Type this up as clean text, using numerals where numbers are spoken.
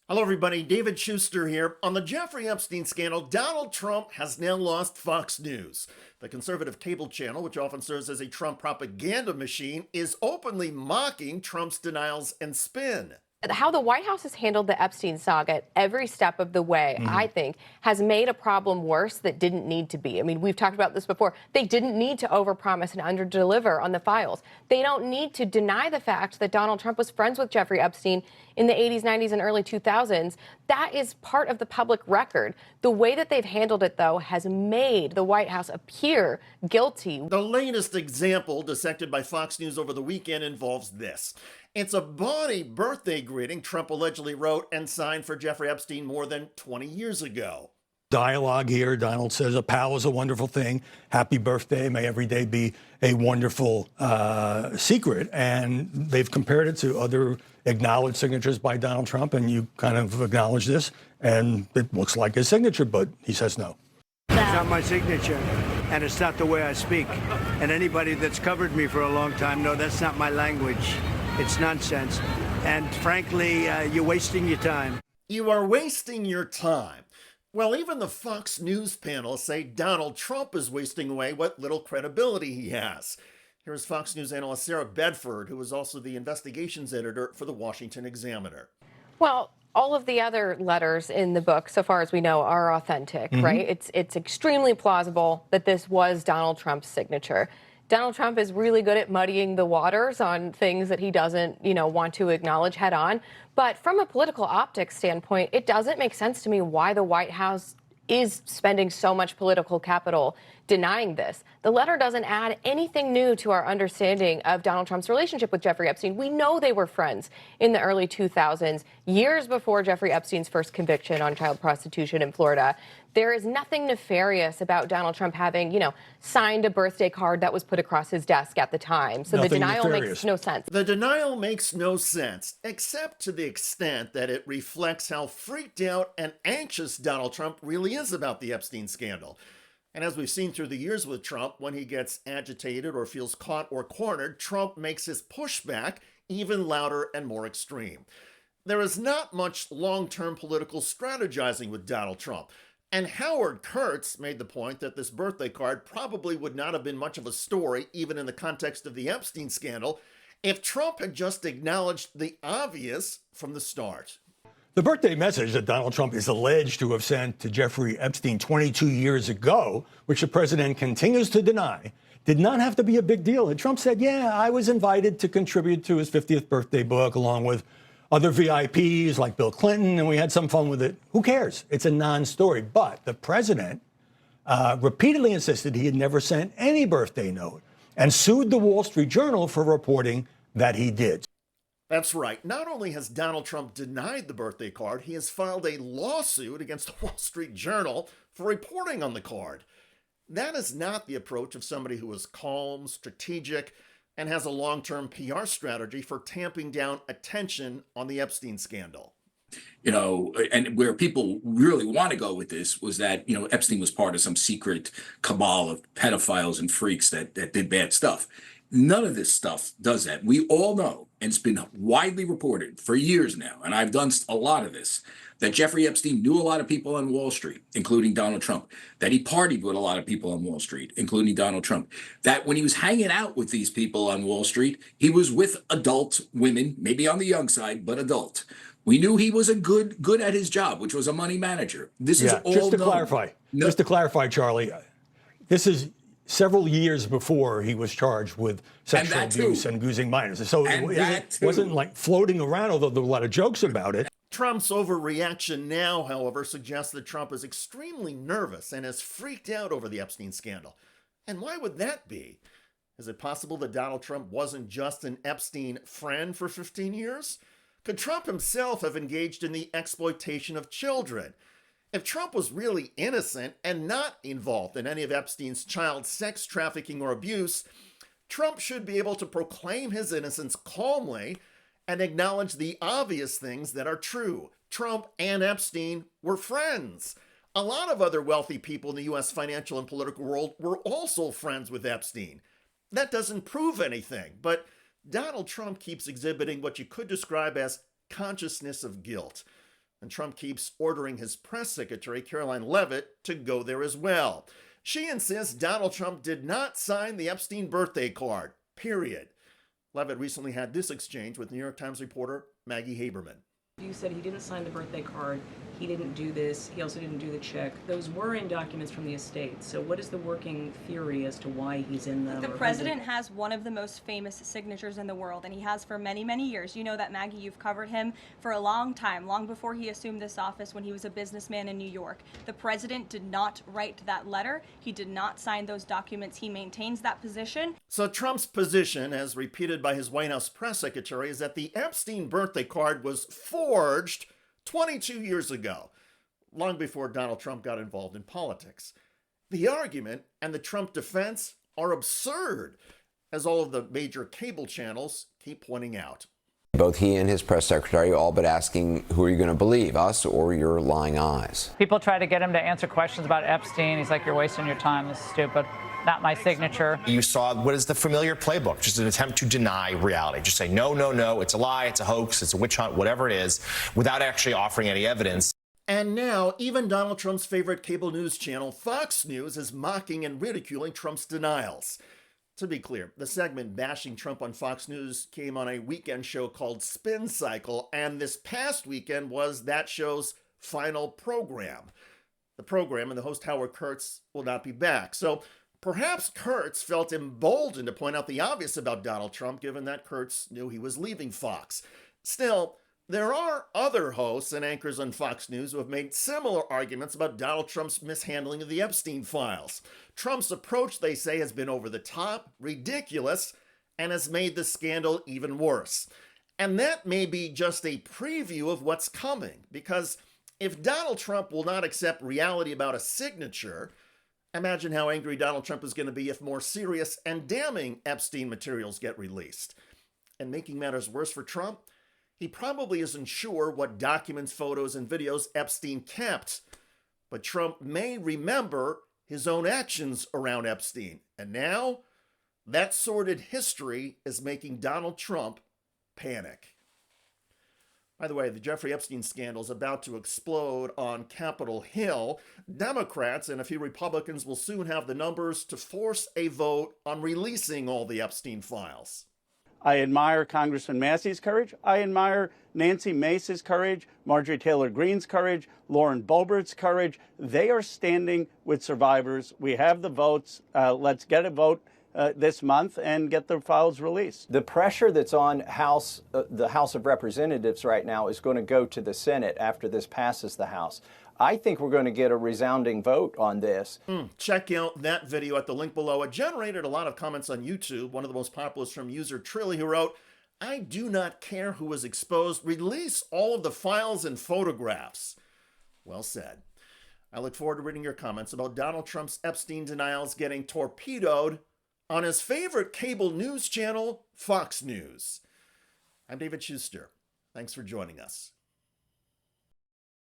Hello, everybody. David Shuster here. On the Jeffrey Epstein scandal, Donald Trump has now lost Fox News. The conservative cable channel, which often serves as a Trump propaganda machine, is openly mocking Trump's denials and spin. How the White House has handled the Epstein saga at every step of the way, I think, has made a problem worse that didn't need to be. I mean, we've talked about this before. They didn't need to overpromise and underdeliver on the files. They don't need to deny the fact that Donald Trump was friends with Jeffrey Epstein in the 80s, 90s, and early 2000s. That is part of the public record. The way that they've handled it, though, has made the White House appear guilty. The latest example dissected by Fox News over the weekend involves this. It's a bawdy birthday greeting Trump allegedly wrote and signed for Jeffrey Epstein more than 20 years ago. Dialogue here. Donald says a pal is a wonderful thing. Happy birthday. May every day be a wonderful secret. And they've compared it to other acknowledged signatures by Donald Trump. And you kind of acknowledge this. And it looks like his signature, but he says no. It's not my signature, and it's not the way I speak. And anybody that's covered me for a long time knows that's not my language. It's nonsense. And frankly, you're wasting your time. You are wasting your time. Well, even the Fox News panel say Donald Trump is wasting away what little credibility he has. Here's Fox News analyst Sarah Bedford, who is also the investigations editor for the Washington Examiner. Well, all of the other letters in the book, so far as we know, are authentic, right? It's extremely plausible that this was Donald Trump's signature. Donald Trump is really good at muddying the waters on things that he doesn't, want to acknowledge head on. But from a political optics standpoint, it doesn't make sense to me why the White House is spending so much political capital denying this. The letter doesn't add anything new to our understanding of Donald Trump's relationship with Jeffrey Epstein. We know they were friends in the early 2000s, years before Jeffrey Epstein's first conviction on child prostitution in Florida. There is nothing nefarious about Donald Trump having, signed a birthday card that was put across his desk at the time. So the denial makes no sense. The denial makes no sense, except to the extent that it reflects how freaked out and anxious Donald Trump really is about the Epstein scandal. And as we've seen through the years with Trump, when he gets agitated or feels caught or cornered, Trump makes his pushback even louder and more extreme. There is not much long-term political strategizing with Donald Trump. And Howard Kurtz made the point that this birthday card probably would not have been much of a story, even in the context of the Epstein scandal, if Trump had just acknowledged the obvious from the start. The birthday message that Donald Trump is alleged to have sent to Jeffrey Epstein 22 years ago, which the president continues to deny, did not have to be a big deal. And Trump said, yeah, I was invited to contribute to his 50th birthday book along with other VIPs like Bill Clinton, and we had some fun with it. Who cares? It's a non-story. But the president repeatedly insisted he had never sent any birthday note and sued the Wall Street Journal for reporting that he did. That's right. Not only has Donald Trump denied the birthday card, he has filed a lawsuit against the Wall Street Journal for reporting on the card. That is not the approach of somebody who is calm, strategic, and has a long-term PR strategy for tamping down attention on the Epstein scandal. And where people really want to go with this was that, Epstein was part of some secret cabal of pedophiles and freaks that did bad stuff. None of this stuff does that. We all know, and it's been widely reported for years now, and I've done a lot of this, that Jeffrey Epstein knew a lot of people on Wall Street, including Donald Trump, that he partied with a lot of people on Wall Street, including Donald Trump, that when he was hanging out with these people on Wall Street, he was with adult women, maybe on the young side, but adult. We knew he was good at his job, which was a money manager. This is all just to known. clarify, Charlie, this is several years before he was charged with sexual abuse and abusing minors. So it wasn't like floating around, although there were a lot of jokes about it. Trump's overreaction now, however, suggests that Trump is extremely nervous and is freaked out over the Epstein scandal. And why would that be? Is it possible that Donald Trump wasn't just an Epstein friend for 15 years? Could Trump himself have engaged in the exploitation of children? If Trump was really innocent and not involved in any of Epstein's child sex trafficking or abuse, Trump should be able to proclaim his innocence calmly and acknowledge the obvious things that are true. Trump and Epstein were friends. A lot of other wealthy people in the U.S. financial and political world were also friends with Epstein. That doesn't prove anything, but Donald Trump keeps exhibiting what you could describe as consciousness of guilt. And Trump keeps ordering his press secretary, Caroline Leavitt, to go there as well. She insists Donald Trump did not sign the Epstein birthday card, period. Leavitt recently had this exchange with New York Times reporter Maggie Haberman. You said he didn't sign the birthday card, he didn't do this, he also didn't do the check. Those were in documents from the estate. So what is the working theory as to why he's in them? The president has one of the most famous signatures in the world, and he has for many, many years. You know that, Maggie, you've covered him for a long time, long before he assumed this office when he was a businessman in New York. The president did not write that letter. He did not sign those documents. He maintains that position. So Trump's position, as repeated by his White House press secretary, is that the Epstein birthday card was forged 22 years ago, long before Donald Trump got involved in politics. The argument and the Trump defense are absurd, as all of the major cable channels keep pointing out. Both he and his press secretary all but asking, who are you going to believe, us or your lying eyes? People try to get him to answer questions about Epstein. He's like, you're wasting your time. This is stupid. Not my signature. You saw what is the familiar playbook, just an attempt to deny reality. Just say, no, no, no, it's a lie, it's a hoax, it's a witch hunt, whatever it is, without actually offering any evidence. And now, even Donald Trump's favorite cable news channel, Fox News, is mocking and ridiculing Trump's denials. To be clear, the segment bashing Trump on Fox News came on a weekend show called Spin Cycle, and this past weekend was that show's final program. The program and the host Howard Kurtz will not be back. So perhaps Kurtz felt emboldened to point out the obvious about Donald Trump, given that Kurtz knew he was leaving Fox. Still, there are other hosts and anchors on Fox News who have made similar arguments about Donald Trump's mishandling of the Epstein files. Trump's approach, they say, has been over the top, ridiculous, and has made the scandal even worse. And that may be just a preview of what's coming, because if Donald Trump will not accept reality about a signature, imagine how angry Donald Trump is going to be if more serious and damning Epstein materials get released. And making matters worse for Trump, he probably isn't sure what documents, photos, and videos Epstein kept. But Trump may remember his own actions around Epstein. And now, that sordid history is making Donald Trump panic. By the way, the Jeffrey Epstein scandal is about to explode on Capitol Hill. Democrats and a few Republicans will soon have the numbers to force a vote on releasing all the Epstein files. I admire Congressman Massey's courage. I admire Nancy Mace's courage, Marjorie Taylor Greene's courage, Lauren Boebert's courage. They are standing with survivors. We have the votes. Let's get a vote this month and get the files released. The pressure that's on the House of Representatives right now is going to go to the Senate after this passes the House. I think we're going to get a resounding vote on this. Check out that video at the link below. It generated a lot of comments on YouTube. One of the most popular is from user Trilly, who wrote, "I do not care who is exposed. Release all of the files and photographs." Well said. I look forward to reading your comments about Donald Trump's Epstein denials getting torpedoed on his favorite cable news channel, Fox News. I'm David Shuster. Thanks for joining us.